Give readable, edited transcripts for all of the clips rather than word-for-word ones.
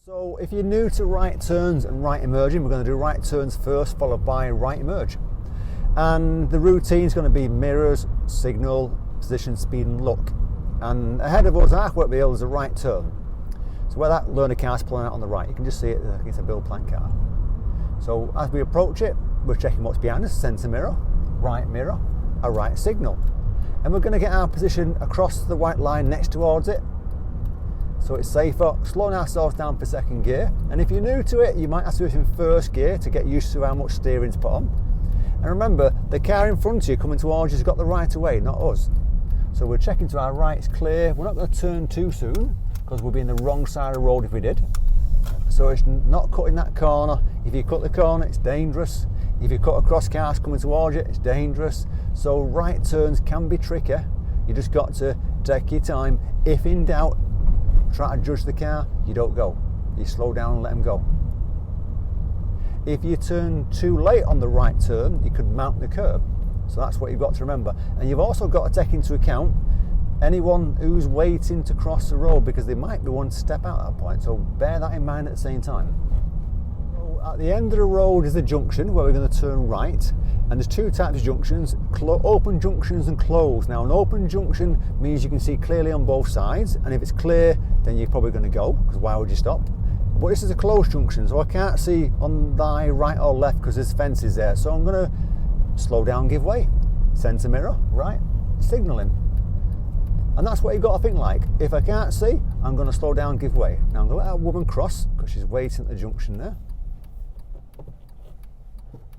So if you're new to right turns and right emerging, we're going to do right turns first, followed by right emerge. And the routine is going to be mirrors, signal, position, speed and look. And ahead of us, halfway up the hill, is a right turn. So where that learner car is pulling out on the right, you can just see it, it's a Bill Plank car. So as we approach it, we're checking what's behind us, centre mirror, a right signal. And we're going to get our position across the white line next towards it. So it's safer, slowing ourselves down for second gear. And if you're new to it, you might have to do it in first gear to get used to how much steering's put on. And remember, the car in front of you coming towards you has got the right of way, not us. So we're checking to our right, it's clear. We're not going to turn too soon because we'll be in the wrong side of the road if we did. So it's not cutting that corner. If you cut the corner, it's dangerous. If you cut across cars coming towards you, it's dangerous. So right turns can be tricky. You just got to take your time. If in doubt, try to judge the car, you don't go. You slow down and let them go. If you turn too late on the right turn, you could mount the curb. So that's what you've got to remember. And you've also got to take into account anyone who's waiting to cross the road, because they might be wanting to step out at that point. So bear that in mind at the same time. So at the end of the road is the junction where we're going to turn right. And there's two types of junctions, open junctions and closed. Now an open junction means you can see clearly on both sides, and if it's clear then you're probably going to go, because why would you stop? But this is a closed junction, so I can't see on thy right or left because there's fences there. So I'm going to slow down, give way. Centre mirror, right, signalling. And that's what you've got to think like. If I can't see, I'm going to slow down, give way. Now I'm going to let that woman cross because she's waiting at the junction there.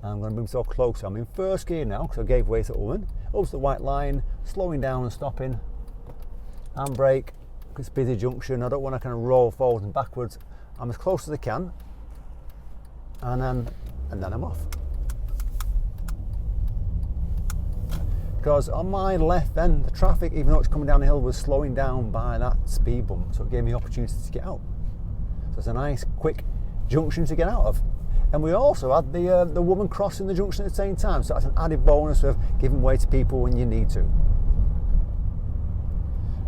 I'm going to move myself closer. I'm in first gear now because I gave way to the woman. Up to the white line, slowing down and stopping. Handbrake, it's a busy junction. I don't want to kind of roll forwards and backwards. I'm as close as I can, and then I'm off. Because on my left then, the traffic, even though it's coming down the hill, was slowing down by that speed bump, so it gave me the opportunity to get out. So it's a nice, quick junction to get out of. And we also had the woman crossing the junction at the same time, so that's an added bonus of giving way to people when you need to.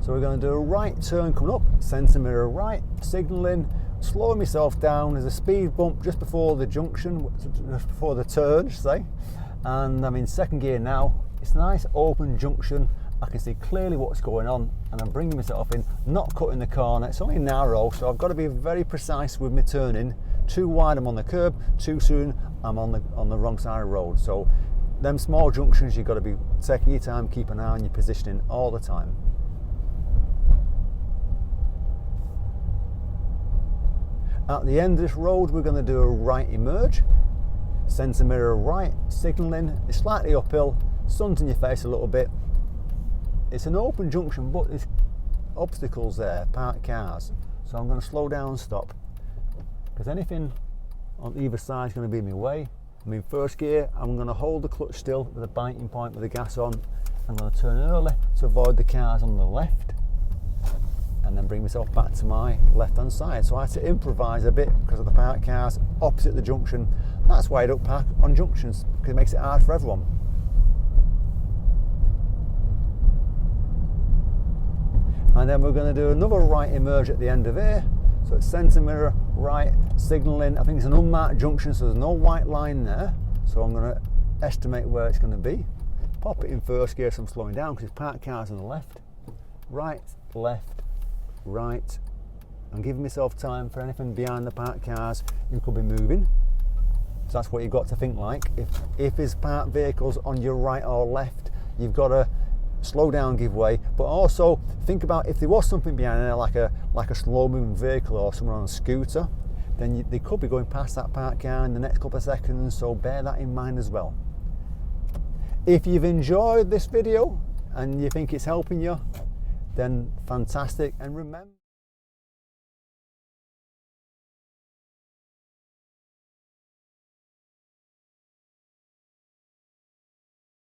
So we're going to do a right turn coming up, centre mirror right, signalling, slowing myself down. There's a speed bump just before the junction, just before the turn, say. And I'm in second gear now. It's a nice open junction. I can see clearly what's going on, and I'm bringing myself in, not cutting the corner. It's only narrow, so I've got to be very precise with my turning. Too wide, I'm on the curb. Too soon, I'm on the wrong side of the road. So them small junctions, you've got to be taking your time, keep an eye on your positioning all the time. At the end of this road, we're going to do a right emerge. Centre mirror right, signalling. It's slightly uphill, sun's in your face a little bit. It's an open junction, but there's obstacles there, parked cars. So I'm going to slow down and stop, because anything on either side is going to be in my way. I'm in first gear. I'm going to hold the clutch still with a biting point with the gas on. I'm going to turn early to avoid the cars on the left, and then bring myself back to my left hand side. So I had to improvise a bit because of the parked cars opposite the junction. That's why I don't park on junctions, because it makes it hard for everyone. And then we're going to do another right emerge at the end of here. So it's centre mirror right, signalling. I think it's an unmarked junction, so there's no white line there. So I'm going to estimate where it's going to be. Pop it in first gear, so I'm slowing down because there's parked cars on the left. Right, left, right. I'm giving myself time for anything behind the parked cars who could be moving. So that's what you've got to think like. If there's parked vehicles on your right or left, you've got to slow down, give way, but also think about if there was something behind there, like a slow moving vehicle or someone on a scooter, then they could be going past that parked car in the next couple of seconds, so bear that in mind as well. If you've enjoyed this video and you think it's helping you, then fantastic, and remember